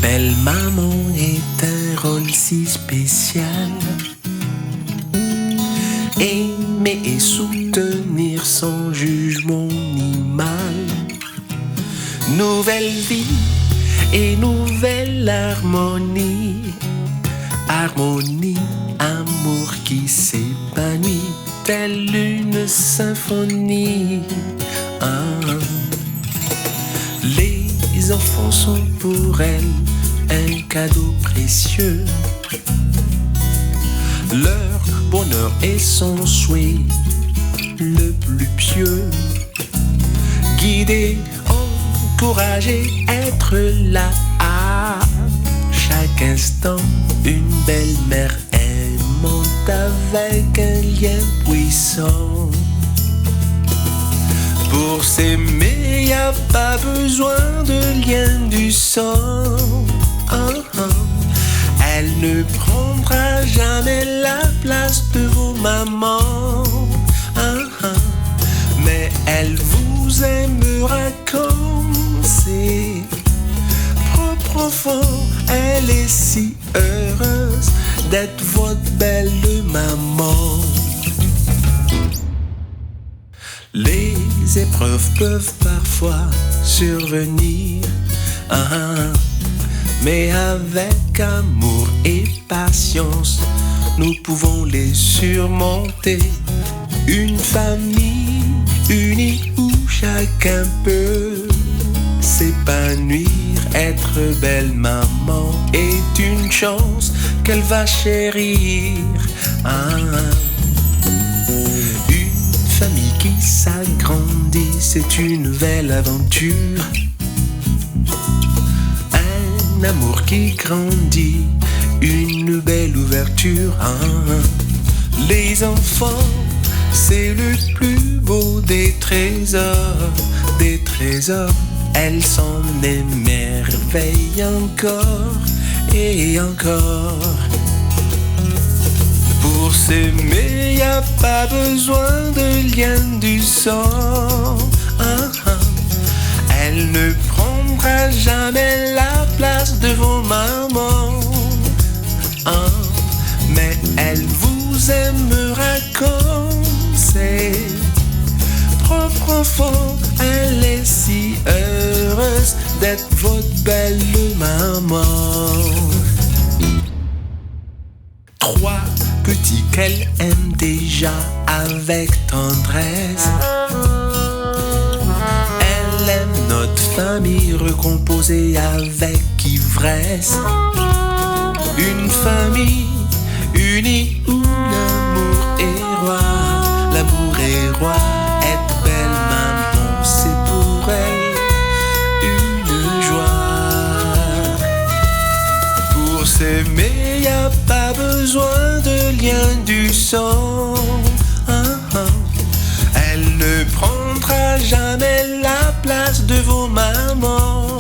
Belle maman est un rôle si spécial. Aimer et soutenir sans jugement ni mal. Nouvelle vie et nouvelle harmonie. Harmonie, amour qui s'épanouit, telle une symphonie. Les enfants sont pour elle un cadeau précieux. Leur bonheur est son souhait le plus pieux. Guider, encourager, être là à chaque instant. Une belle mère aimante avec un lien puissant. Pour s'aimer, y a pas besoin de lien du sang. Elle ne prendra jamais la place de vos mamans. Mais elle vous aimera comme c'est propre enfant. Elle est si heureuse d'être votre belle maman. Les épreuves peuvent parfois survenir, mais avec amour et patience, nous pouvons les surmonter. Une famille unie où chacun peut s'épanouir. Être belle maman est une chance qu'elle va chérir. Une famille qui s'agrandit, c'est une nouvelle aventure. Un amour qui grandit, une belle ouverture. Les enfants, c'est le plus beau des trésors, des trésors. Elle s'en émerveille encore et encore. Pour s'aimer, y a pas besoin de lien du sang. Elle ne prendra jamais la place de vos mamans. Mais elle vous aimera comme c'est propre enfant. Elle est si heureuse d'être votre belle maman. 3 petits qu'elle aime déjà avec tendresse. Elle aime notre famille recomposée avec ivresse. Une famille unie où l'amour est roi. L'amour est roi. Être belle maman, c'est pour elle une joie. Pour s'aimer, y a pas besoin de lien du sang. Elle ne prendra jamais la place de vos mamans.